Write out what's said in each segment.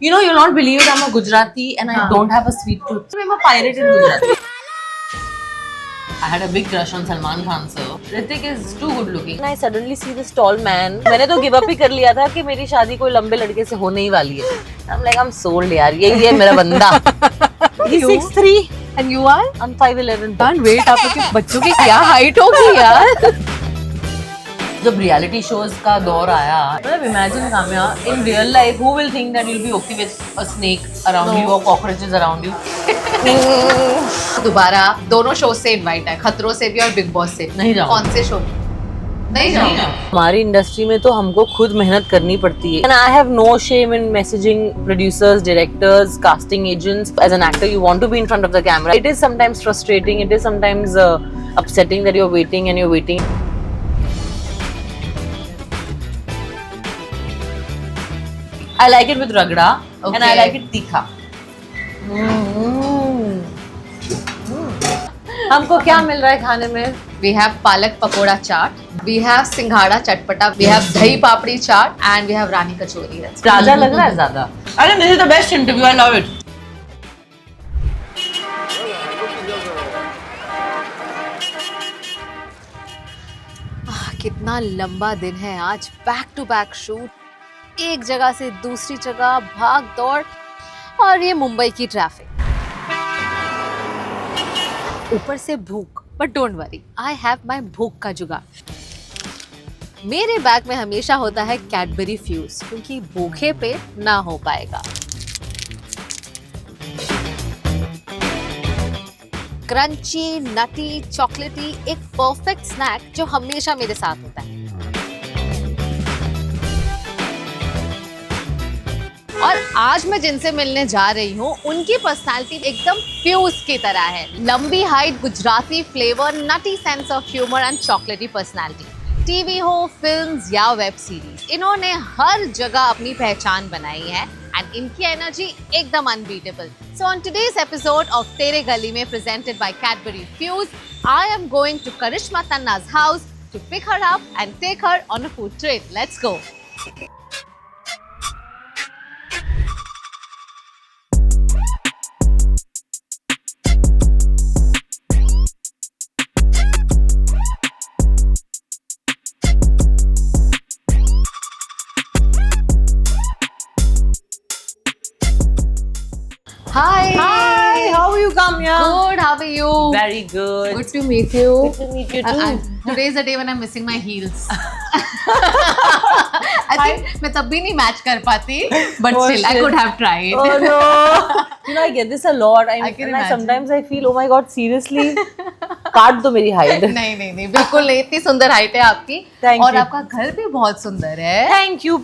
You know, you'll not believe it. I'm a Gujarati and I don't have a sweet tooth. I'm a pirate in Gujarati. I had a big crush on Salman Khan, sir. Ritik is too good looking. And I suddenly see this tall man. मैंने तो give up ही कर लिया था कि मेरी शादी कोई लंबे लड़के से होने ही वाली है. I'm like, I'm sold यार. यही है मेरा बंदा. He's 6'3" And you are? I'm 5'11". Can't wait. आप लोग के बच्चों की क्या हाइट होगी यार? जब रियलिटी शोज का दौर आया, मतलब imagine Kamya, in real life who will think that you'll be okay with a snake around you or cockroaches around you? दोबारा दोनों शो से इनवाइट है, खतरों से भी और बिग बॉस से. नहीं जाऊँ. कौन से शो? नहीं जाऊँ. हमारी इंडस्ट्री में तो हमको खुद मेहनत करनी पड़ती है. And I have no shame in messaging producers, directors, casting agents. As an actor, you want to be in front of the camera. It is sometimes frustrating. It is sometimes upsetting that you're waiting and you're waiting. I like it with ragda and I like it तीखा. हमको क्या मिल रहा है खाने में? We have पालक पकोड़ा चाट, we have सिंघाड़ा चटपटा, we have दही पापड़ी चाट, and we have रानी कचौरी. राजा लग रहा है ज्यादा. अरे this is the best interview. I love it. कितना लंबा दिन है आज. बैक टू बैक शूट, एक जगह से दूसरी जगह भाग दौड़, और ये मुंबई की ट्रैफिक, ऊपर से भूख. But don't worry, I have my भूख का जुगाड़. मेरे बैग में हमेशा होता है कैडबरी फ्यूज, क्योंकि भूखे पे ना हो पाएगा. क्रंची, नटी, चॉकलेटी, एक परफेक्ट स्नैक जो हमेशा मेरे साथ होता है. और आज मैं जिनसे मिलने जा रही हूँ, उनकी पर्सनालिटी एकदम फ्यूज की तरह है. लंबी height, Gujarati flavour, nutty sense of humour and चॉकलेटी पर्सनालिटी. टीवी हो, फिल्म्स या वेब सीरीज, इन्होंने हर जगह अपनी पहचान बनाई है एंड इनकी एनर्जी एकदम unbeatable. So on today's episode of Tere Gali Mein, presented by Cadbury Fuse, I am going to Karishma Tanna's house to pick her up and take her on a food trip. Let's go. Hi. Hi, how are you, Kamya? Good, how are you? Very good. Good to meet you. Good to meet you too. Today is the day when I'm missing my heels. I think मैं तब भी नहीं match कर पाती, but Oh, still I shit. could have tried. Oh no! You know, I get this a lot. I can and imagine. sometimes I feel, oh my god, seriously? काट दो मेरी height. नहीं नहीं नहीं, बिल्कुल नहीं. इतनी सुंदर हाइट है आपकी. Thank और you. आपका घर भी बहुत सुंदर है. Thank you.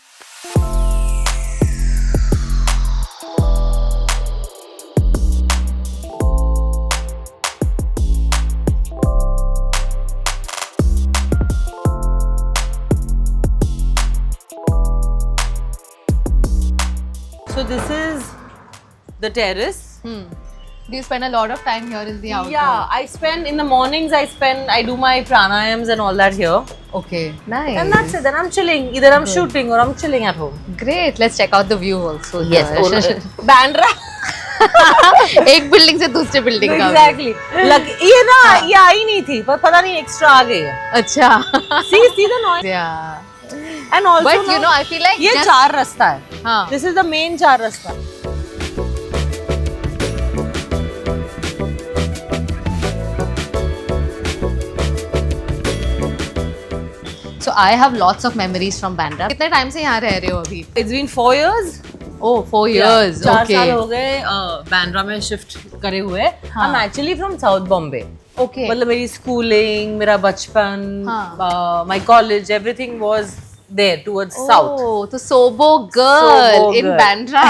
So this is the terrace. Do you spend a lot of time here in the outdoor? Yeah, I spend in the mornings. I do my pranayams and all that here, Okay. Nice. and that's it. Then I'm chilling. Either I'm shooting or I'm chilling at home. Great. Let's check out the view also. Yes, Bandra. एक building से दूसरे building का. Exactly. ये ना ये आई नहीं थी, पर पता नहीं एक्स्ट्रा आ गई है. अच्छा. See the noise. Yeah. And also, But you know, I feel like ये just- चार रास्ता है. हाँ. This is the main चार रास्ता. So I have lots of memories from Bandra. कितने टाइम से यहाँ रह रहे हो अभी? It's been 4 years. Oh, 4 years. 4 Okay. साल हो गए बांद्रा में शिफ्ट करे हुए. हाँ. I'm actually from South Bombay. Okay. मतलब मेरी स्कूलिंग, मेरा बचपन, हाँ. my college, everything was there towards south. Oh, तो Sobo girl Sobo in girl. Bandra.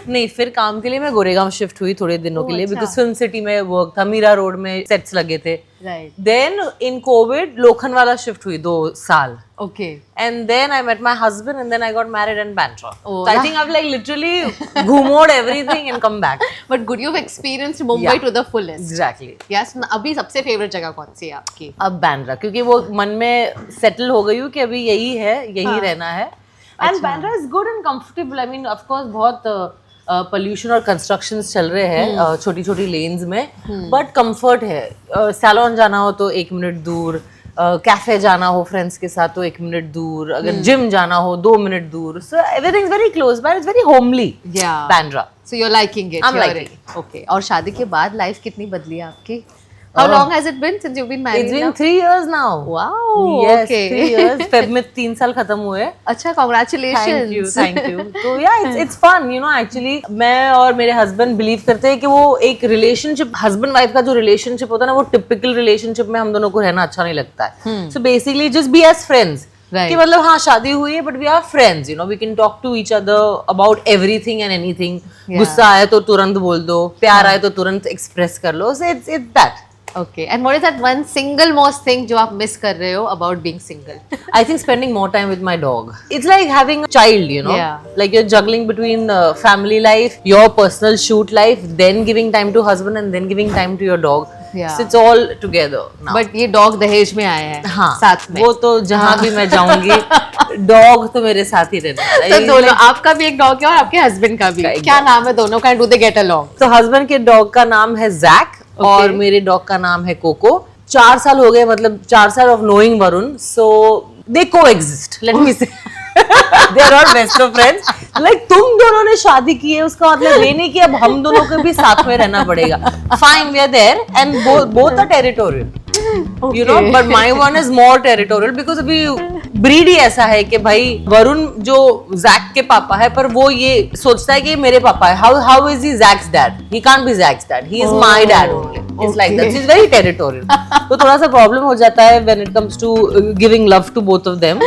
नहीं, फिर काम के लिए मैं गोरेगांव शिफ्ट हुई थोड़े दिनों के लिए, अच्छा. बिकॉज फिल्म सिटी में वर्क था, मीरा रोड में सेट्स लगे थे. Right. Then in Covid Lokhandwala shift हुई 2 साल. Okay. And then I met my husband and then I got married in Bandra. Oh, So I think I've like literally घूमोड everything and come back. But good, you've experienced Mumbai Yeah. to the fullest. Exactly. Yes. अभी सबसे favourite जगह कौन सी है आपकी? अब बांद्रा, क्योंकि वो मन में सेटल हो गई हूँ कि अभी यही है, यही हाँ. रहना है. And Bandra is good and comfortable. I mean of course बहुत पोल्यूशन और कंस्ट्रक्शंस चल रहे हैं छोटी छोटी लेन्स में, बट कंफर्ट है. सैलून जाना हो तो 1 मिनट दूर, कैफे जाना हो फ्रेंड्स के साथ तो 1 मिनट दूर, अगर जिम जाना हो 2 मिनट दूर. So everything is very close by, it's very homely. Bandra. So you're liking it. I'm liking it. Okay. और शादी के बाद लाइफ कितनी बदली है आपकी? How long has it been since you've been married? It's been 3 years now. Wow. Yes, okay. 3 years. Feb में 3 साल खत्म हुए. अच्छा, congratulations. Thank you. तो yeah, it's fun, you know. Actually, मैं और मेरे husband believe करते हैं कि वो एक relationship, husband wife का जो relationship होता है ना, वो typical relationship में हम दोनों को रहना अच्छा नहीं लगता है. So basically, just be as friends. Right. कि मतलब हाँ शादी हुई है but we are friends, you know, we can talk to each other about everything and anything. गुस्सा आए तो तुरंत बोल दो, प्यार आए तो तुरंत express कर लो. So it's that. Okay. And what is that one single most thing जो आप miss कर रहे हो about being single? I think spending more time with my dog. It's like having a child, you know. Yeah. Like you're juggling between family life, your personal shoot life, then giving time to husband and then giving time to your dog. Yeah. So it's all together now. But ये dog दहेज में आया है. हाँ, साथ में. वो तो जहाँ भी मैं जाऊंगी, dog तो मेरे साथ ही रहता है. तो दोनों, आपका भी एक डॉग है और आपके हस्बैंड का भी. क्या नाम है दोनों का? Do they get along? तो हस्बैंड के डॉग का नाम है जैक और मेरे डॉग का नाम है कोको. 4 साल हो गए, मतलब 4 साल of knowing Varun, so they coexist. Let me say they are not best of friends. Like तुम दोनों ने शादी की है उसका मतलब ये नहीं कि अब हम दोनों को भी साथ में रहना पड़ेगा. Fine, we are there and both are territorial. You know, but my one is more territorial because अभी ब्रीड ही ऐसा है कि भाई वरुण जो जैक के पापा है पर वो ये सोचता है कि मेरे पापा है. how is he Zach's dad? He can't be Zach's dad. He is my dad only. It's like that. He's very territorial. तो थोड़ा सा प्रॉब्लम हो जाता है when it comes to giving love to both of them.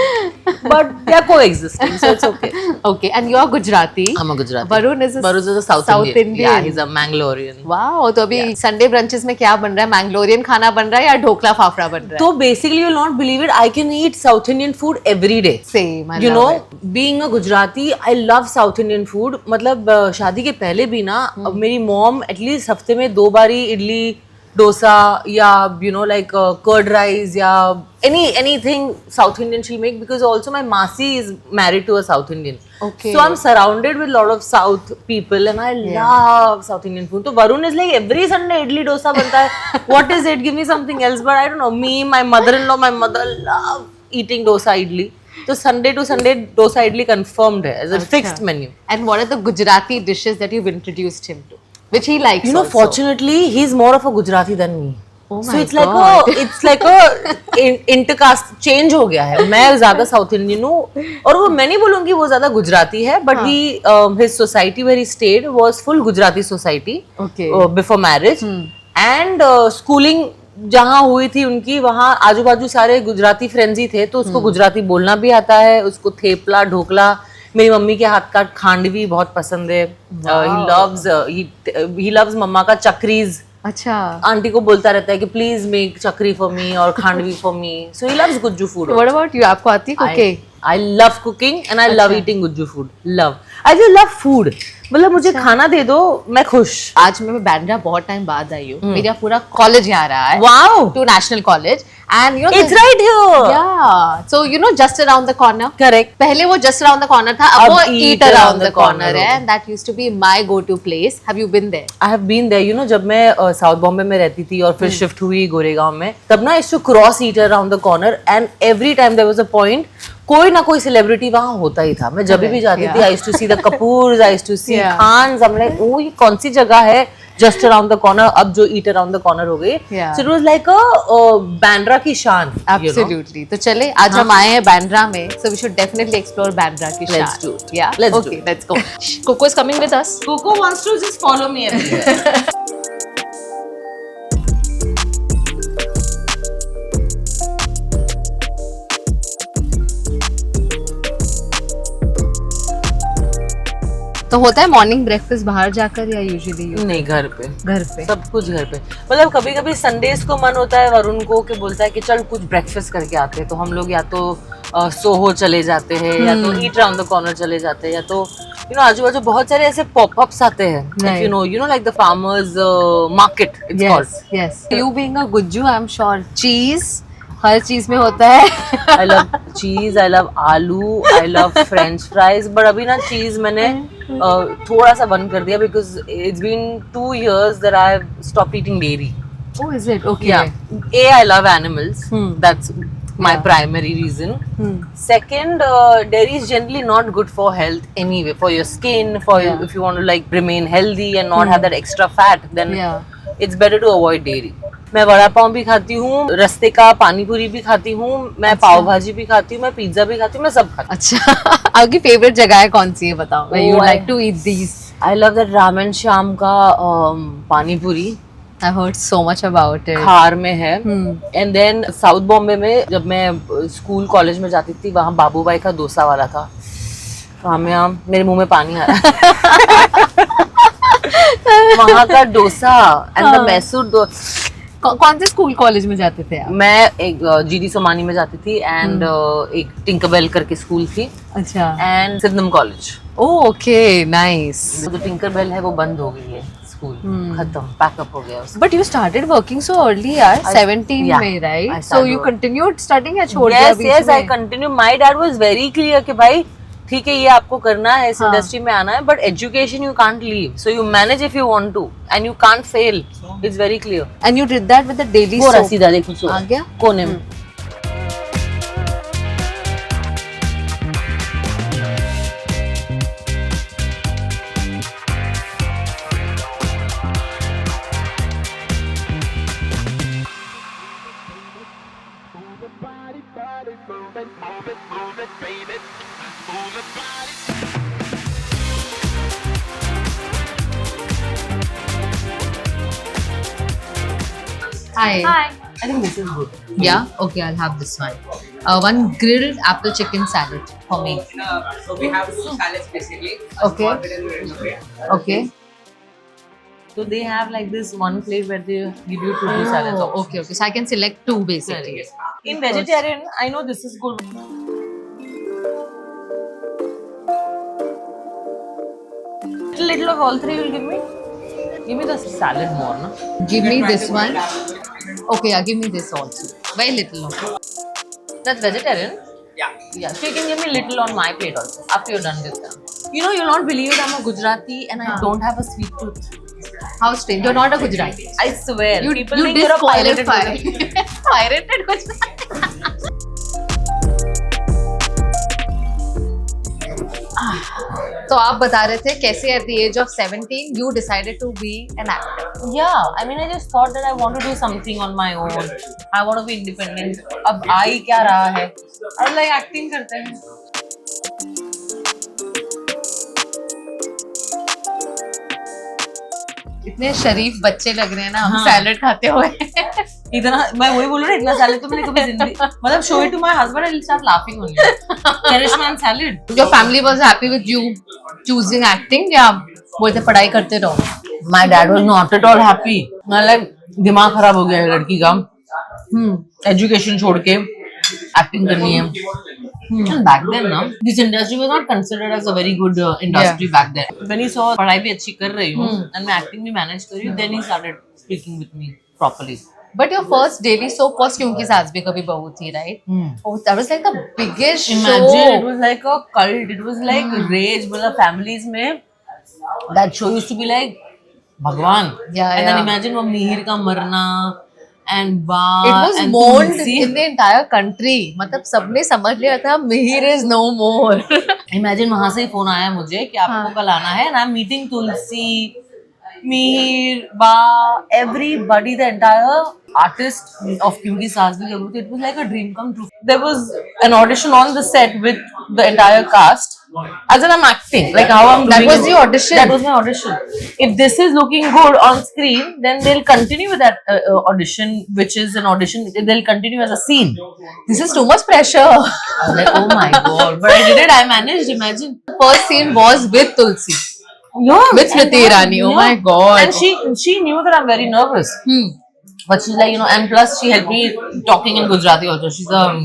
But they are coexisting, so it's okay. Okay, and you are Gujarati. I'm a Gujarati. Varun is a South Indian. Yeah, he's a Mangalorean. Wow, तो अभी Sunday ब्रंचेस में क्या बन रहा है? Mangalorean खाना बन रहा है या ढोकला फाफड़ा बन रहा है? तो basically you'll not believe it, I can eat South Indian food every day. Same, I you love know, it. being a Gujarati, I love South Indian food. मतलब शादी के पहले भी ना मेरी मॉम एटलीस्ट हफ्ते में 2 बारी इडली डोसा या you know like curd rice या anything South Indian she'll make because also my masi is married to a South Indian. Okay. So I'm surrounded with a lot of South people and I love South Indian food. So Varun is like every Sunday idli dosa banta hai. What is it? Give me something else. But I don't know. Me, my mother-in-law, my mother love eating dosa idli. So Sunday to Sunday dosa idli confirmed hai as a fixed menu. And what are the Gujarati dishes that you've introduced him to, which he likes? You know, also? fortunately, he's more of a Gujarati than me. Oh so my it's like a intercaste change हो गया है. मैं ज्यादा south Indian हूँ और वो मैं नहीं बोलूँगी वो ज्यादा गुजराती है, but he his society where he stayed was full Gujarati society. Okay. Before marriage and schooling जहाँ हुई थी उनकी वहाँ आजू बाजू सारे गुजराती फ्रेंड्स ही थे तो उसको गुजराती बोलना भी आता है. उसको थेपला ढोकला, मेरी मम्मी के हाथ का खांडवी बहुत पसंद है. he loves मम्मा का चक्रीज. अच्छा. आंटी को बोलता रहता है कि प्लीज मेक चक्री फॉर मी और khandvi for me. So he loves Gujju food. What about you? आपको आती है cooking? I love cooking and I love eating Gujju food. Love. I just love food. मतलब मुझे खाना दे दो मैं खुश. आज मैं बांद्रा बहुत टाइम बाद आई हूँ. मेरा पूरा कॉलेज यहाँ रहा है. Wow. To national college and you know It's right here. Yeah. So you know just around the corner. Correct. पहले वो just around the corner था, अब वो eat eat around the corner हो है. And that used to be my go-to place. Have you been there? I have been there. You know जब मैं south Bombay में रहती थी और फिर शिफ्ट हुई गोरेगांव में तब ना इस cross it around the corner and every time there was a point कोई ना कोई सेलिब्रिटी वहां होता ही था. मैं जब भी जाती थी I used to see the Kapoors, I used to see Khans. I'm like, oh ये कौन सी जगह है जस्ट अराउंड द कॉर्नर. अब जो ईट अराउंड द कॉर्नर हो गई. सो इट वाज लाइक अ बांद्रा की शान. Absolutely. तो चले आज हम आए हैं बांद्रा में, so we should definitely explore Bandra की शान. Let's do it. Yeah. Let's okay, do it. let's go. Coco is coming with us. Coco wants to just follow me everywhere. तो होता है मॉर्निंग ब्रेकफास्ट बाहर जाकर या यूजुअली नहीं घर पे. घर पे सब कुछ घर पे. मतलब कभी कभी संडेज को मन होता है वरुण को कि बोलता है कि चल कुछ ब्रेकफास्ट करके आते हैं तो हम लोग या तो सोहो चले जाते हैं या तो ईट अराउंड द कॉर्नर चले जाते हैं या तो यू नो आजू बाजू बहुत सारे ऐसे पॉपअप्स आते हैं. You know like the farmers market it's called. Yes. You being a Gujju, I'm sure cheese हर चीज में होता है. I love cheese, I love आलू, I love French fries. But अभी ना cheese मैंने थोड़ा सा बंद कर दिया because it's been 2 years that I've stopped eating dairy. Oh, is it? Okay. Yeah. A, I love animals. That's my primary reason. Second, dairy is generally not good for health anyway. For your skin, for your, if you want to like remain healthy and not have that extra fat, then it's better to avoid dairy. मैं वड़ा पाव भी खाती हूँ, रस्ते का पानी पूरी भी खाती हूँ, मैं पाव भाजी भी खाती हूँ, मैं पिज्जा भी खाती हूँ, मैं सब खाती हूँ. अच्छा. आपकी फेवरेट जगह है कौन सी है बताओ? Where you like to eat these? I love that Raman Shyam का पानी पूरी. I heard so much about it. खार में है. एंड देन साउथ बॉम्बे में जब मैं स्कूल कॉलेज में जाती थी वहाँ बाबूभाई का डोसा वाला था. कामया मेरे मुंह में पानी आ रहा है. वहाँ का डोसा एंड द मैसूर कौन से स्कूल कॉलेज में जाते थे आप? मैं एक जीडी सोमानी में जाती थी एंड एक टिंकरबेल करके स्कूल थी. अच्छा. एंड सिद्धम कॉलेज. Okay, nice. जो टिंकरबेल है वो बंद हो गई है स्कूल. खत्म, पैकअप हो गया उसका. But you started working so early यार, 17 yeah, में, right? I So started you working. continued studying या छोड़ दिया Yes, बीच yes, I में? continue. My dad was very clear कि भाई ठीक है ये आपको करना है, इस इंडस्ट्री में आना है, but education you can't leave. So you manage if you want to, and you can't fail. It's very clear. And you did that with the daily वो soap. सीधा देखो सो आ गया? कोने में. Hi. I think this is good. Yeah. Okay, I'll have this one. One grilled apple chicken salad for me. So we have two salads basically. Okay. Small, middle, and okay. Okay. So they have like this one plate where they give you two salads. Oh, okay. Okay. So I can select two basically. In vegetarian, I know this is good. Little of all three you'll give me. Give me the salad more, no? Give me this one. Okay, yeah. Give me this also. Very little. No? That's vegetarian. Yeah. Yeah, so you can give me little on my plate also after you're done with them. You know, you'll not believe it, I'm a Gujarati and I don't have a sweet tooth. How strange. You're not a Gujarati. I swear. You People think you're a pirated Gujarati. Pirated Gujarati. तो आप बता रहे थे कैसे at the age of 17 you decided to be an actor. Yeah, I mean, I just thought that I want to do something on my own. I want to be independent. अब आ ही क्या रहा है? अब like acting करते हैं. इतने शरीफ बच्चे लग रहे हैं ना हम सैलेड खाते हुए. इतना मैं वही बोल रहा हूँ, इतना सैलेड तो मैंने कभी जिंदगी मतलब show it to my husband and he'll start laughing only. Karishma salad. Your family was happy with you choosing acting या बोलते पढ़ाई करते रहो? My dad was not at all happy. मैं like दिमाग खराब हो गया है लड़की का. Education छोड़ के acting करनी है. And back then, no, this industry was not considered as a very good industry back then. When he saw पढ़ाई भी अच्छी कर रही हूँ and मैं acting भी manage कर रही हूँ, then he started speaking with me properly. But your first daily soap was क्योंकि सास भी कभी बहू थी, right? Oh, that was like the biggest Imagine, show. it was like a cult. It was like rage. मतलब families में that show used to be like भगवान. Yeah, and then yeah. imagine वो मिहिर का मरना and बा It was and mourned Tulsi. in the entire country. मतलब सबने समझ लिया था Mihir is no more. Imagine वहां से ही फोन आया मुझे कि आपको कल आना है and I'm meeting Tulsi, Mihir, Ba, everybody, the entire artist of Kyunki Saas Bhi Kabhi. It was like a dream come true. There was an audition on the set with the entire cast. As in I'm acting, like how I'm That doing was it. the audition? That was my audition. If this is looking good on screen, then they'll continue with that audition, which is an audition. They'll continue as a scene. This is too much pressure. I was like, oh my god. But I did it. I managed, imagine. First scene was with Tulsi. Yeah, With Smriti Irani. Oh my god. And she knew that I'm very nervous. But she's like, you know, and plus she helped me talking in Gujarati also. She's a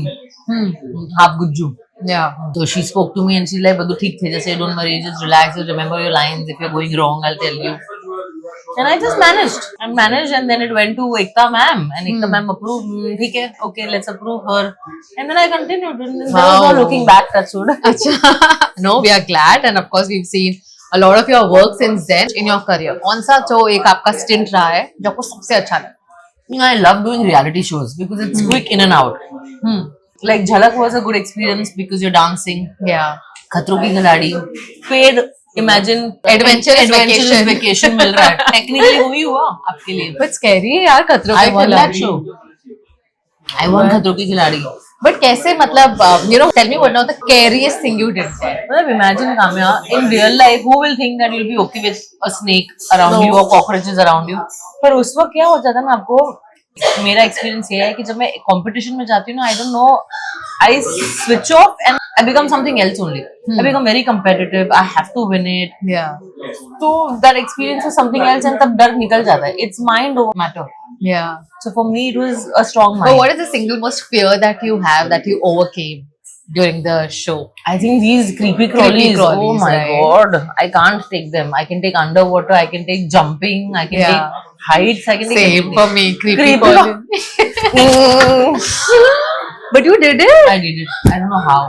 half Gujju. Yeah. So she spoke to me and she's like, Badu, theek the, just say, don't worry, just relax, just remember your lines. If you're going wrong, I'll tell you. And I just managed, and then it went to Ekta ma'am, and Ekta ma'am approved. ठीक है, okay, let's approve her, and then I continued. And there was no looking back. That's good. अच्छा no, we are glad, and of course we've seen a lot of your work since then in your career. कौन सा जो एक आपका stint रहा है जो आपको सबसे अच्छा लगा? I love doing reality shows because it's quick in and out. Like Jhalak was a good experience because you're dancing. Yeah. खतरों की खिलाड़ी paid. Imagine Adventurous vacation. vacation मिल रहा है. Technically वो ही हुआ आपके लिए. But scary है यार खतरों I के won that खिलाड़ी. show. I won खतरों की खिलाड़ी. But कैसे मतलब tell me what now the scariest thing you did there. मतलब imagine Kamya, in real life who will think that you'll be okay with a snake around you or cockroaches around you? पर उस वक्त क्या हो जाता है ना, आपको मेरा एक्सपीरियंस ये है कि जब मैं कंपटीशन में जाती हूँ ना, I don't know, I switch off and I become something else only. I become very competitive. I have to win it. Yeah. So that experience is something else, and तब डर निकल जाता है. It's mind over matter. Yeah. So for me, it was a strong mind. But what is the single most fear that you have that you overcame during the show? I think these creepy crawlies. crawlies, Oh my right? god, I can't take them. I can take underwater. I can take jumping. I can Yeah. take heights. I can take Same everything. for me. Creepy Creepy crawling. But you did it. I did it. I don't know how.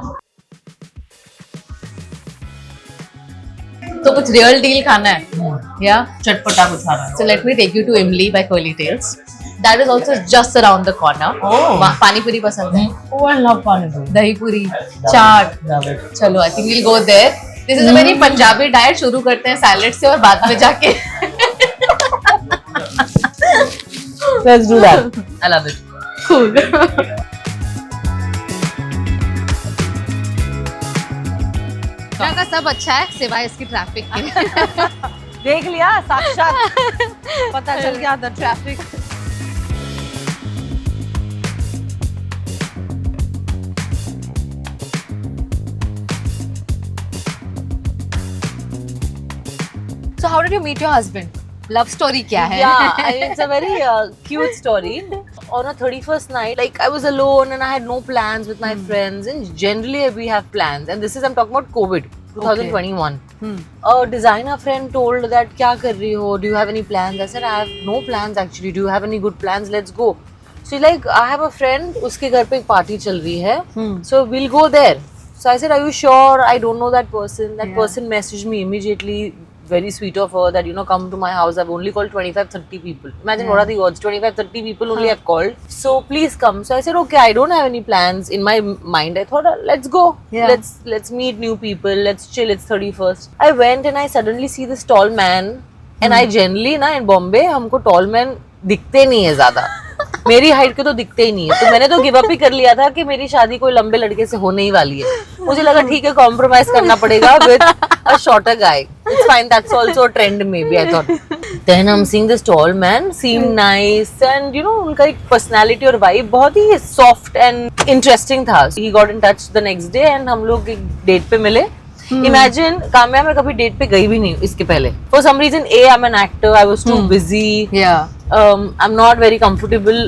तो कुछ real deal खाना है. Yeah. चटपटा कुछ खाना है. So let me take you to Imli by Curly Tails. That is also just around the corner. Oh. पानी पूरी पसंद है. Oh, I love pani puri. दही पूरी, चाट. Love it. चलो, I think we'll go there. This is a very Punjabi diet. शुरू करते हैं सैलेड से और बाद में जाके. Let's do that. I love it. Cool. यहाँ का सब अच्छा है सिवाय इसकी ट्रैफिक के. देख लिया साक्षात. पता चल गया था traffic. So how did you meet your husband? Love story क्या है? Yeah, it's a very cute story. On a 31st night, like I was alone and I had no plans with my friends. And generally we have plans. And this is, I'm talking about COVID, 2021. A designer friend told that, क्या कर रही हो? Do you have any plans? I said, I have no plans actually. Do you have any good plans? Let's go. So like, I have a friend, उसके घर पे एक party चल रही है. So we'll go there. So I said, are you sure? I don't know that person. That person messaged me immediately. Very sweet of her that, you know, come to my house. I've only called 25-30 people. Imagine what are the odds? 25-30 people only have called. So please come. So I said, okay, I don't have any plans in my mind. I thought, let's go. Yeah. Let's meet new people. Let's chill. It's 31st. I went and I suddenly see this tall man. And I generally ना in Bombay हमको tall man दिखते नहीं है ज़्यादा. मेरी height के तो दिखते ही नहीं है. तो मैंने तो गिव अप ही कर लिया था कि मेरी शादी कोई लंबे लड़के से होने ही वाली है. मुझे लगा ठीक है कॉम्प्रोमाइज करना पड़ेगा with a shorter guy. It's fine. That's also a trend maybe I thought. Then I'm seeing this tall man, seemed nice and you know उनका एक personality और vibe बहुत ही soft and interesting था. He got in touch the next day and हम लोग एक date पे मिले. Imagine काम्या मैं कभी डेट पे गई भी नहीं इसके पहले. For some reason I'm an actor. I was too busy. Yeah. I'm not very comfortable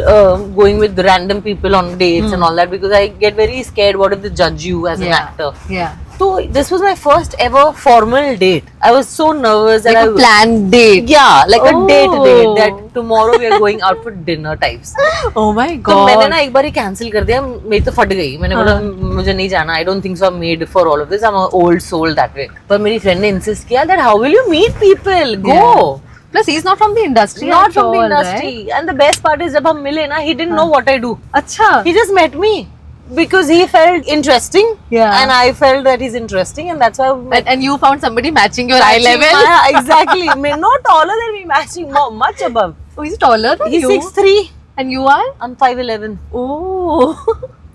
going with random people on dates and all that because I get very scared. What if they judge you as an actor? Yeah. So this was my first ever formal date. I was so nervous that Like a planned date. Yeah, like a date Oh. that tomorrow we are going out for dinner types. Oh my तो god. मैंने ना एक बार ही cancel कर दिया. मेरी तो फट गई. मैंने बोला मुझे नहीं जाना. I don't think so I'm made for all of this. I'm an old soul that way. पर मेरी friend ने insist किया that how will you meet people? Go. Yeah. Plus he's not from the industry. Not at from the all, industry. right? And the best part is जब हम मिले ना, he didn't know what I do. अच्छा. He just met me because he felt interesting. Yeah. And I felt that he's interesting, and that's why. And you found somebody matching your eye Matching level. exactly. Not taller than me, matching much above. Oh, he's taller than He's you. 6'3". And you are? I'm 5'11". Oh.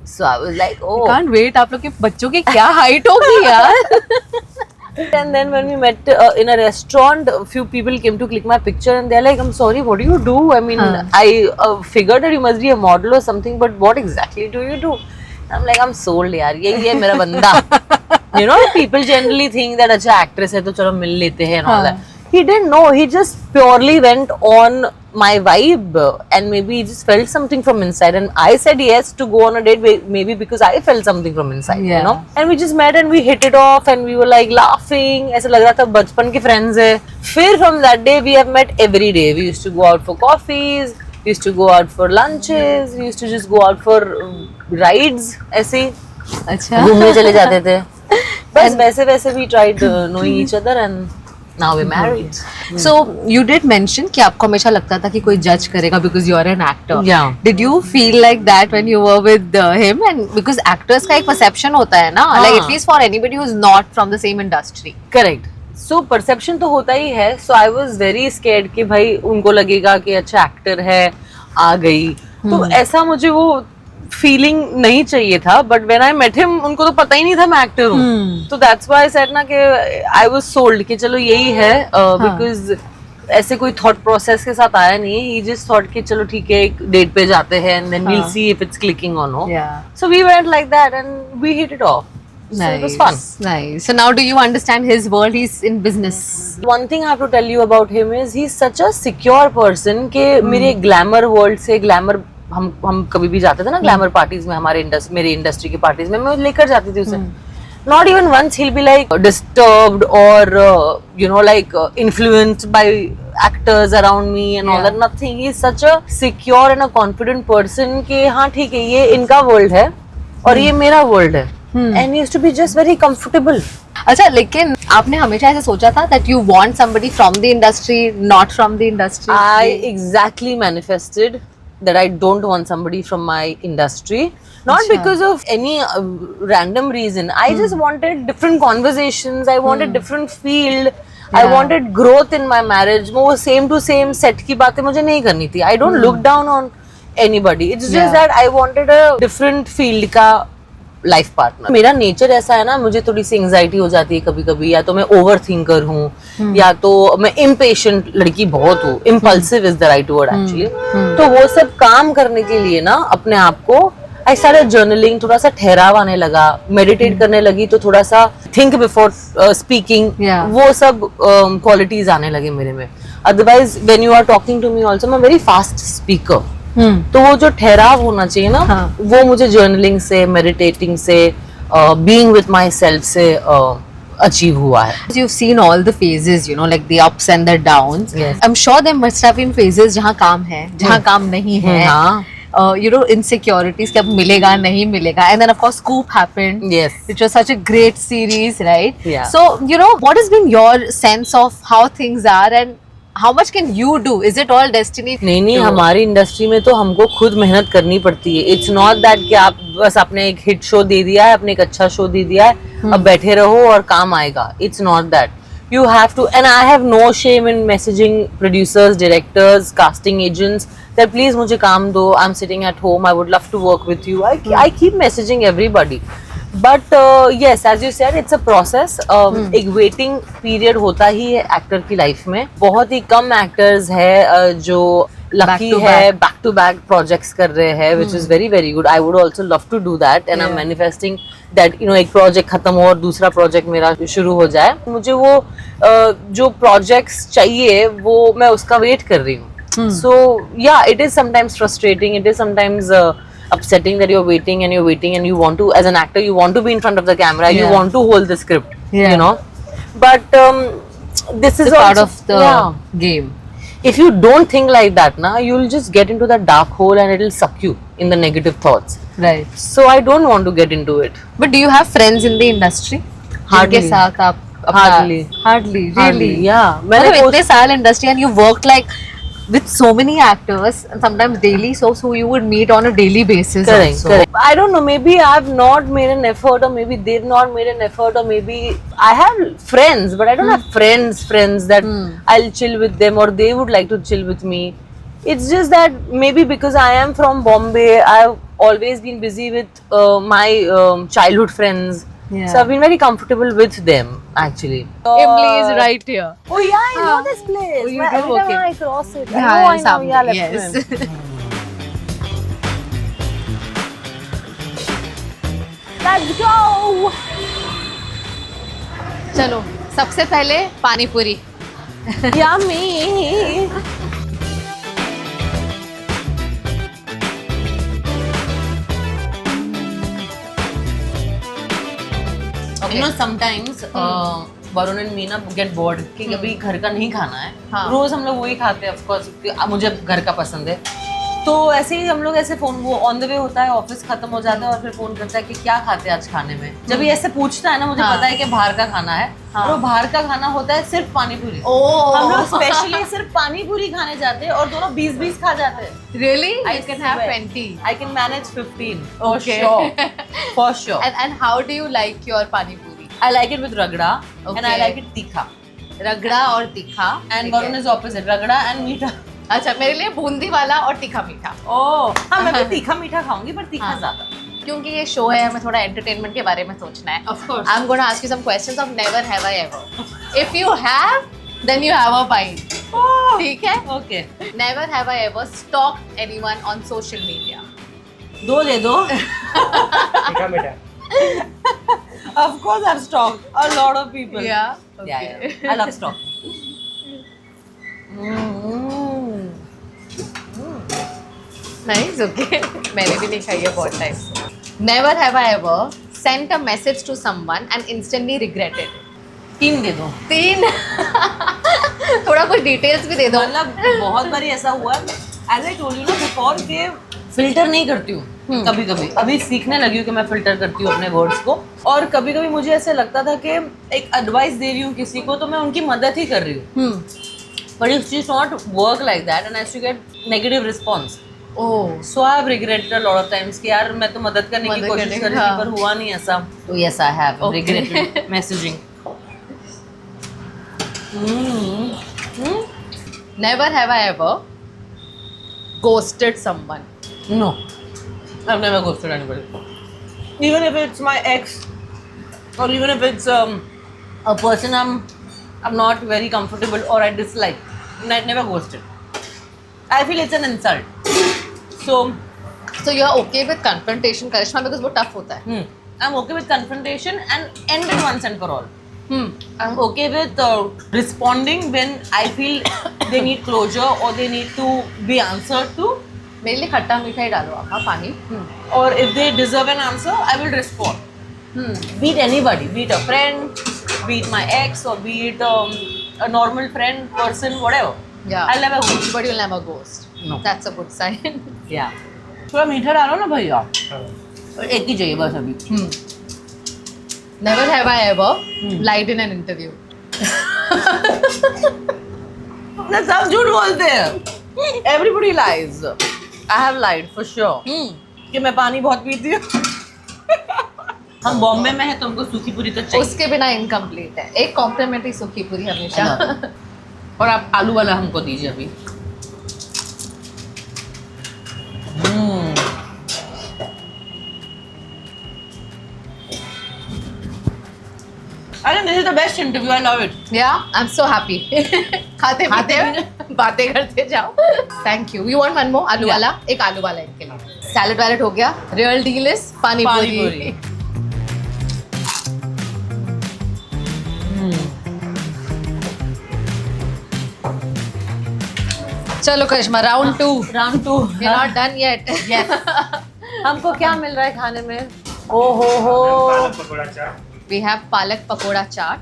So I was like, oh. Can't wait. आप लोग के बच्चों की क्या height होगी यार? And then when we met in a restaurant, a few people came to click my picture and they're like, I'm sorry, what do you do? I mean, I figured that you must be a model or something, but what exactly do you do? I'm like, I'm sold यार, यही है मेरा बंदा. You know, people generally think that अच्छा actress है तो चलो मिल लेते हैं and all that. He didn't know. He just purely went on my vibe, and maybe he just felt something from inside, and I said yes to go on a date, maybe because I felt something from inside, you Yeah. know. And we just met and we hit it off, and we were like laughing. ऐसा लग रहा था बचपन के friends है. फिर from that day we have met every day. We used to go out for coffees, we used to go out for lunches, we used to just go out for rides. ऐसे ही अच्छा घूमने चले जाते थे. बस वैसे वैसे we tried knowing each other, and now we're married. So you did mention कि आपको हमेशा लगता था कि कोई जज करेगा because you are an actor. Yeah. Did you feel like that when you were with him? And because actors का एक perception होता है ना, like at least for anybody who's not from the same industry. Correct. So perception तो होता ही है. सो I was very scared कि भाई उनको लगेगा कि अच्छा एक्टर है, आ गई. तो ऐसा मुझे वो फीलिंग नहीं चाहिए था. But when I met him, उनको तो पता ही नहीं था मैं एक्टर हूँ. तो दैट्स व्हाई आई सेड ना कि आई वाज सोल्ड कि चलो यही है, बिकॉज ऐसे कोई थॉट प्रोसेस के साथ आया नहीं. ही जस्ट थॉट कि चलो ठीक है, एक डेट पे जाते हैं and then we will see if it's clicking or no. So we went like that and we hit it off. So it was fun. Nice. So now do you understand his world? He's in business. One thing I have to tell you about him is he's such a secure person कि मेरे glamour world से glamour हम कभी भी जाते थे ना glamour parties में, मेरी इंडस्ट्री की पार्टीज में मैं लेकर जाती थी उसे. Not even once he'll be like disturbed or you know like influenced by actors around me and all that. Nothing. He's such a secure and a confident person कि हाँ ठीक है, ये इनका वर्ल्ड है और ये मेरा वर्ल्ड है. And he used to be just very comfortable. अच्छा, लेकिन आपने हमेशा ऐसे सोचा था that you want somebody from the industry, not from the industry? I exactly manifested that I don't want somebody from my industry. Not because of any random reason. I just wanted different conversations. I wanted different field. I wanted growth in my marriage. वो same to same set की बातें मुझे नहीं करनी थी. I don't look down on anybody. It's just that I wanted a different field का life partner. मेरा nature ऐसा है ना, मुझे थोड़ी सी एंजाइटी हो जाती है कभी कभी, या तो मैं ओवर थिंकर हूँ या तो मैं इम्पेशेंट लड़की बहुत हूँ. Impulsive is the right word actually. तो वो सब काम करने के लिए ना अपने आप को आई स्टार्टेड जर्नलिंग. थोड़ा सा ठहराव आने लगा, मेडिटेट करने लगी, तो थोड़ा सा थिंक बिफोर स्पीकिंग, वो सब क्वालिटीज आने लगे मेरे में. Otherwise when you are talking to me also, I am very fast speaker. तो वो जो ठहराव होना चाहिए ना, वो मुझे जर्नलिंग से, मेडिटेटिंग से, बीइंग विद माई सेल्फ से अचीव हुआ है. You've seen all the phases, you know, like the ups and the downs. Yes. I'm sure there must have been phases जहाँ काम है, जहाँ काम नहीं है. हाँ. You know, insecurities कि अब मिलेगा नहीं मिलेगा, and then of course Scoop happened. Yes. Which was such a great series, right? Yeah. So you know, what has been your sense of how things are and how much can you do? Is it all destiny? नहीं, हमारी industry में तो हमको खुद मेहनत करनी पड़ती है. इट्स नॉट दैट कि आप बस आपने एक हिट शो दे दिया है, आपने एक अच्छा शो दे दिया है, अब बैठे रहो और काम आएगा. It's not that. You have to, and I have no shame in messaging producers, directors, casting agents that please मुझे काम दो. I'm sitting at home. I would love to work with you. I keep messaging everybody. But yes, as you said, it's a process. एक waiting period होता ही है actor की life में. बहुत ही कम actors है जो लकी है बैक टू बैक प्रोजेक्ट्स कर रहे हैं, which is very very good. I would also love to do that, and I'm manifesting that you know एक प्रोजेक्ट खत्म हो और दूसरा प्रोजेक्ट मेरा शुरू हो जाए. मुझे वो जो प्रोजेक्ट्स चाहिए वो मैं उसका वेट कर रही हूँ. So yeah, it is sometimes frustrating. It is sometimes upsetting that you're waiting and you're waiting and you want to, as an actor, you want to be in front of the camera. You want to hold the script. You know, but this is part also, of the game. If you don't think like that, na, you'll just get into that dark hole and it'll suck you in the negative thoughts. Right. So I don't want to get into it. But do you have friends in the industry? Hardly. जिनके साथ आप Hardly. Hardly. Really? Yeah. मतलब इतने साल industry and you worked like with so many actors and sometimes daily, so you would meet on a daily basis. Correct, also. correct. I don't know, maybe I've not made an effort, or maybe they've not made an effort, or maybe I have friends, but I don't have friends that I'll chill with them or they would like to chill with me. It's just that maybe because I am from Bombay, I've always been busy with my childhood friends. Yeah. So I've been very comfortable with them actually. Imli is right here. Oh yeah, I know this place. Oh, you Every do? time Okay. I cross it. Yeah, I know. Samli, Yeah, left yes. swim. Let's go. चलो सबसे पहले पानी पूरी. Yummy. You know, sometimes Varun and Meena get bored कि कभी घर का नहीं खाना है, रोज हम लोग वही खाते हैं, ऑफ कोर्स मुझे घर का पसंद है, तो ऐसे ही हम लोग ऐसे फोन, वो ऑन द वे होता है, ऑफिस खत्म हो जाता है और फिर फोन करता है कि क्या खाते हैं आज खाने में। जब ये ऐसे पूछता है ना, मुझे पता है कि बाहर का खाना है, और वो बाहर का खाना होता है सिर्फ पानी पूरी। हम लोग स्पेशली सिर्फ पानी पूरी खाने जाते हैं और दोनों 20-20 खा जाते हैं। Really? I You can have swear. 20. I can manage 15 Okay. for sure. And how do you like your pani puri? I like it with ragda and I Okay. like it tikha. रगड़ा और तीखा. And Varun is opposite, ragda and मीठा। अच्छा, मेरे लिए बूंदी वाला और तीखा मीठा. हाँ, मैं भी तीखा मीठा खाऊंगी, पर तीखा ज्यादा। क्योंकि ये शो है, हमें थोड़ा एंटरटेनमेंट के बारे में सोचना है. Of course. I'm going to ask you some questions of never have I ever. If you have, then you have a pint. ठीक है? Okay. Never have I ever stalked anyone on social media. दो दे दो। Tikha meetha. Of course, I've stalked a lot of people. Yeah. Yeah. I love stalking. Nice, okay. मैंने भी नहीं खाई है बहुत time. Never have I ever sent a message to someone and instantly regretted it. 3 दे दो। 3. थोड़ा कुछ details भी दे दो. मतलब बहुत बारी ऐसा हुआ, एज आई टोल्ड यू ना बिफोर, के फिल्टर नहीं करती हूँ कभी कभी, अभी सीखने लगी हूँ कि मैं फिल्टर करती हूँ अपने वर्ड्स को, और कभी कभी मुझे ऐसे लगता था कि एक एडवाइस दे रही हूँ किसी को तो मैं उनकी मदद ही कर रही हूँ, but it's just not work like that and I have to get negative response. Oh, so I have regretted a lot of times कि यार मैं तो मदद करने की कोशिश कर रही थी पर हुआ नहीं ऐसा, तो yes I have regretted messaging. never have I ever ghosted someone. No, I've never ghosted anybody. Even if it's my ex, or even if it's a person I'm not very comfortable or I dislike, I never ghosted. I feel it's an insult. So you're okay with confrontation, Karishma, because वो tough होता है. I'm okay with confrontation and end it once and for all. I'm okay with responding when I feel they need closure or they need to be answered to. मेरे लिए खट्टा मीठा ही डालो आप, हाँ, पानी. Or if they deserve an answer, I will respond. Be it anybody, be it a friend, be it my ex, or be it a normal friend, person, whatever. Yeah. I'll never ghost. But you'll never ghost. No. That's a good sign. Yeah. थोड़ा मीठा डालो ना भैया, एक ही चाहिए बस अभी। Never have I ever lied in an interview. ना सब झूठ बोलते हैं। Everybody lies. I have lied for sure. कि मैं पानी बहुत पीती हूँ। हम बॉम्बे में हैं तो हमको सूखी पूरी तो चाहिए। उसके बिना इनकम्प्लीट है. एक कॉम्प्लीमेंट्री सूखी पूरी हमेशा. और आप आलू वाला हमको दीजिए अभी। I think this is the best interview. I love it. Yeah, I'm so happy. खाते पीते बातें करते जाओ. Thank you. You want one more? आलू वाला? एक आलू वाला इनके लिए. Salad वालेट हो गया. Real deal is पानी पूरी. चलो करिश्मा, round 2. Round 2. We're not done yet. Yes. हमको क्या मिल रहा है खाने में? ओ हो. Palak pakoda chaat. We have palak pakoda chaat.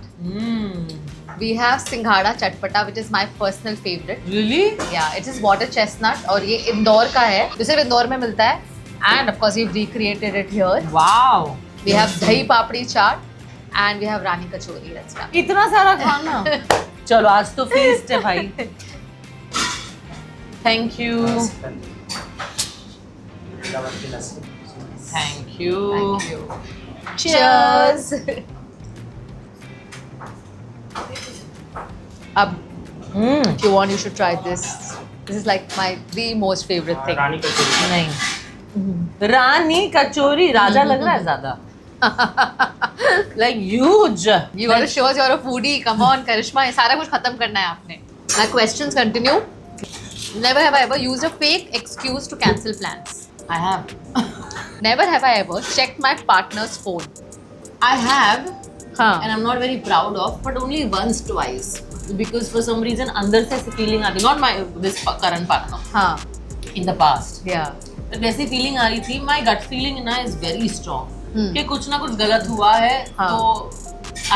We have singhada chatpata, which is my personal favorite. Really? Yeah, it is water chestnut और ये इंदौर का है, जो सिर्फ इंदौर में मिलता है. And of course we've recreated it here. Wow. We have dahi papdi chaat and we have rani kachori. That's right. इतना सारा खाना. चलो आज तो feast है भाई. Thank you. Thank you. Thank you. Cheers. अब if you want, you should try this. This is like the most favorite thing. Rani kachori. नहीं. रानी कचौरी राजा लग रहा है ज्यादा. Like huge. You got to show us you're a foodie. Come on, Karishma, ये सारा कुछ खत्म करना है आपने. My questions continue. Never have I ever used a fake excuse to cancel plans. I have. Never have I ever checked my partner's phone. I have. हाँ. And I'm not very proud of, but only once, twice. Because for some reason अंदर से ऐसी feeling आती, not my this current partner. हाँ. In the past. Yeah. वैसी feeling आ रही थी. My gut feeling ना is very strong. कि कुछ ना कुछ गलत हुआ है हाँ. तो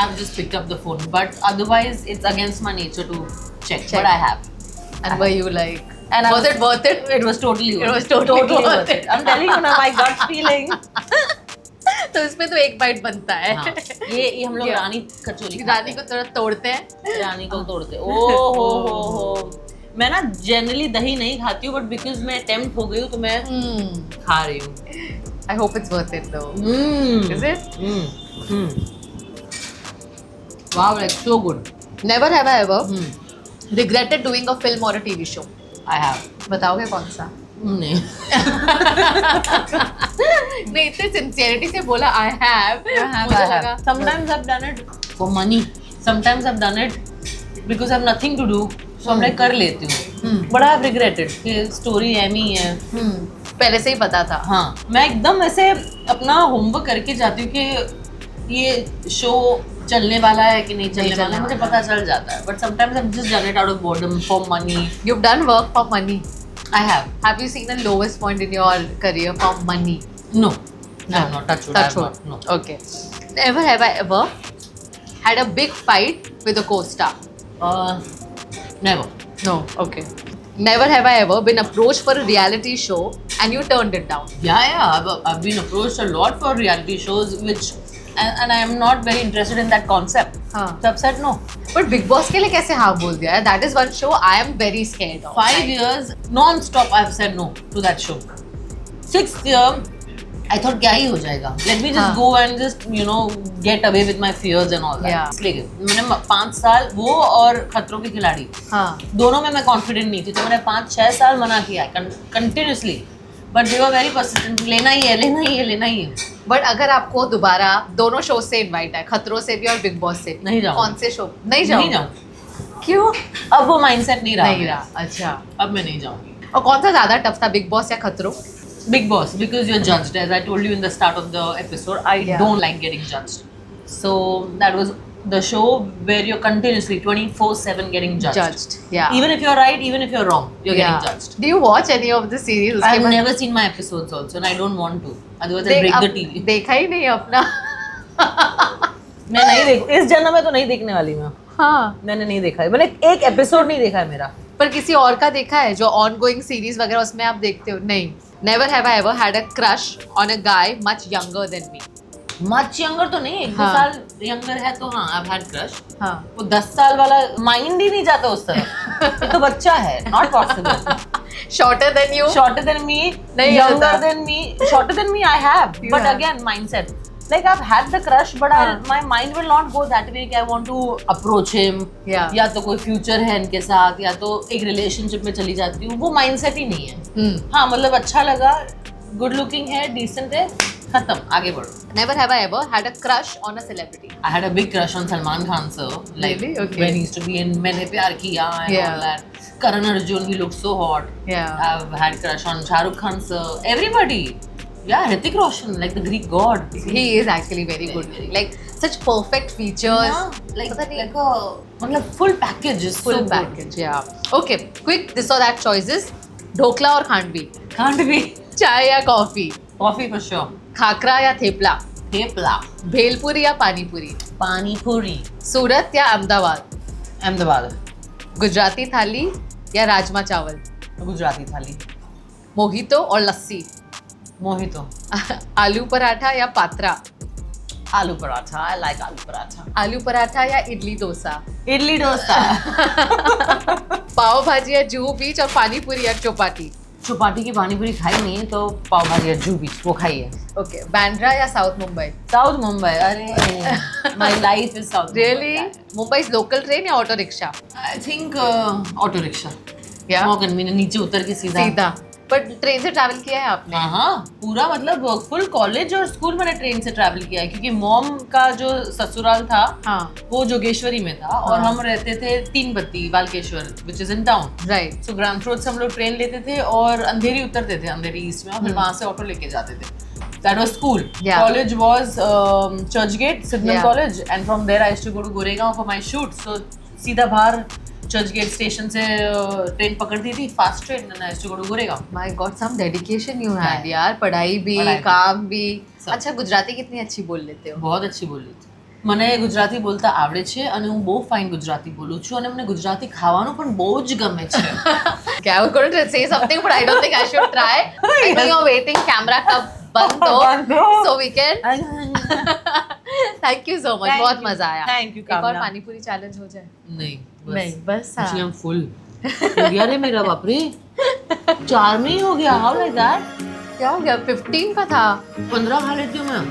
I've just picked up the phone, but otherwise it's against my nature to check. But I have. And were you like, And was it worth it? It was totally worth It was totally worth it. I'm telling you now, my gut feeling. तो इसमें तो एक bite बनता है. हाँ, ये हम लोग Yeah. रानी कचौरी रानी को थोड़ा तोड़ते हैं. रानी को तोड़ते. ओ हो. मैं ना जनरली दही नहीं खाती हूँ, बट बिकॉज मैं टेम्प्ट हो गई हूँ तो मैं खा रही हूँ. I hope it's worth it though. Is it? Wow, like so good. Never have I ever regretted doing a film or a TV show. I have. बताओगे कौन सा? नहीं. नहीं, इतने sincerity से बोला I have. मुझे लगा Sometimes I've done it for money. Sometimes I've done it because I have nothing to do. So मैं कर लेती हूँ. But I have regretted कि story एमी है. पहले से ही पता था. हाँ, मैं एकदम ऐसे अपना होमवर्क करके जाती हूँ कि ये शो चलने वाला है कि नहीं चलने वाला है, मुझे पता चल जाता है. But sometimes I've just done it out of boredom for money. You've done work for money. I have. Have you seen the lowest point in your career for money? No. I have not. Touch wood. I have not. No. Okay. Never have I ever had a big fight with a co-star. Never. No. Okay. Never have I ever been approached for a reality show and you turned it down. Yeah. I've been approached a lot for reality shows, which and I am not very interested in that concept. हाँ. So I've said no. But Big Boss के लिए कैसे हाँ बोल दिया है? That is one show I am very scared of. 5 years non-stop I've said no to that show. 6th year I thought क्या ही हो जाएगा. Let me just go and just get away with my fears and all that. Yeah. इसलिए मैंने 5 साल वो और खतरों के खिलाड़ी हाँ. दोनों में मैं कॉन्फिडेंट नहीं थी, तो मैंने 5-6 साल मना किया continuously. But they were very persistent. लेना ही है. बट अगर आपको दोबारा दोनों शो से इनवाइट है, खतरों से भी और बिग बॉस से, नहीं जाऊँ. कौन से शो? नहीं जाऊँ. क्यों? अब वो माइंडसेट नहीं नहीं रहा. रहा. अच्छा. अब मैं नहीं जाऊंगी. और कौन सा ज्यादा टफ था, बिग बॉस या खतरों? Big Boss, because you're judged. As I told you in the start of the episode, I don't like getting judged. So that was the show where you're continuously 24/7 getting judged. Yeah. Even if you're right, even if you're wrong, you're getting judged. Do you watch any of the series? I've never seen my episodes also, and I don't want to. Otherwise, I'll break the TV. देखा ही नहीं अपना. मैं नहीं देखूँ. इस जन्म में तो नहीं देखने वाली मैं. हाँ. मैंने नहीं देखा है. मैंने एक एपिसोड नहीं देखा है मेरा. पर किसी और का देखा है जो ongoing series वगैरह उसमें आप देखते हो? नहीं. Never have I ever had a crush on a guy much younger than me. Much younger तो नहीं, 1-2 साल younger है तो हाँ, I've had crush. हाँ. वो 10 साल वाला माइंड ही नहीं जाता उस तरफ. ये तो बच्चा है. Not possible. Shorter than you? Shorter than me, नहीं younger होता. than me. Shorter than me I have. You But have. again, mindset. Like I've had the crush, but my mind will not go that way कि I want to approach him. Yeah. या तो कोई future है इनके साथ, या तो एक relationship में चली जाती हूँ. वो mindset ही नहीं है. हाँ, मतलब अच्छा लगा, good looking है, decent है, खत्म, आगे बढ़ो. Never have I ever had a crush on a celebrity. I had a big crush on Salman Khan, sir. Like Really? Okay. when he used to be in मैंने प्यार किया and Yeah. all that. Karan Arjun, he looked so hot. Yeah. I've had crush on Shah Rukh Khan, sir. Everybody. Yeah, Hrithik Roshan, like the Greek god. He is actually very good. Like such perfect features. Yeah, like पता नहीं. like a मतलब full package is Full so package. Yeah. Okay. Quick this or that choices. Dhokla और khandvi. good. Can't be. चाय या coffee. Coffee for sure. Khakhra या thepla. Thepla. Bhelpuri या पानी पूरी. Pani puri. सूरत या अहमदाबाद. Ahmedabad. गुजराती थाली या राजमा चावल. Gujarati thali. मोहितो और लस्सी. Mojito. आलू पराठा या Patra. Aloo paratha. I like aloo paratha. आलू पराठा या इडली डोसा. Idli dosa. पाव भाजी या जुहू बीच और पानी पूरी या चौपाटी. चौपाटी की पानी पूरी खाई नहीं तो पाव भाजी या जू बीच वो खाई है. ओके. बांद्रा या साउथ मुंबई. साउथ मुंबई. अरे my life is south. Really. Mumbai local train या auto rickshaw. I think auto rickshaw. Yeah more convenient. नीचे उतर के सीधा. सीधा. बट ट्रेन से ट्रैवल किया है आपने? हाँ, पूरा मतलब फुल कॉलेज और स्कूल मैंने ट्रेन से ट्रैवल किया है, क्योंकि मॉम का जो ससुराल था हाँ. वो जोगेश्वरी में था और हम रहते थे तीन बत्ती Walkeshwar which is in town. Right. So gram road से हम लोग ट्रेन लेते थे और अंधेरी उतरते थे, अंधेरी ईस्ट में, और फिर वहां से ऑटो लेके जाते थे. That was school. Yeah. College was Churchgate, Signal Yeah. College, and from there I used to go to Goregaon for my shoot. So सीधा बाहर चर्चगेट स्टेशन से ट्रेन पकड़ती थी, fast train, and I used to go to Goregaon. My God, some dedication you had यार, पढ़ाई भी, काम भी. अच्छा, गुजराती कितनी अच्छी बोल लेते हो? बहुत अच्छी બોલી છે. મને ગુજરાતી બોલતા આવડે છે અને હું બહુ ફાઇન ગુજરાતી બોલું છું અને મને ગુજરાતી ખાવાનું પણ બહુ જ ગમે છે. Okay, I was going to say something, but I don't think I should try. I know you're waiting, camera कब बंद हो, so we can. Thank you so much, Thank बहुत you. मजा आया. Thank you, एक और कामना. पानी पूरी चैलेंज हो जाए? नहीं नहीं, बस Actually, I'm full. हो गया रे मेरा बाप रे, 4 में ही हो गया. How like that? क्या हो गया? 15 का था. 15 खा लेती हूँ मैं.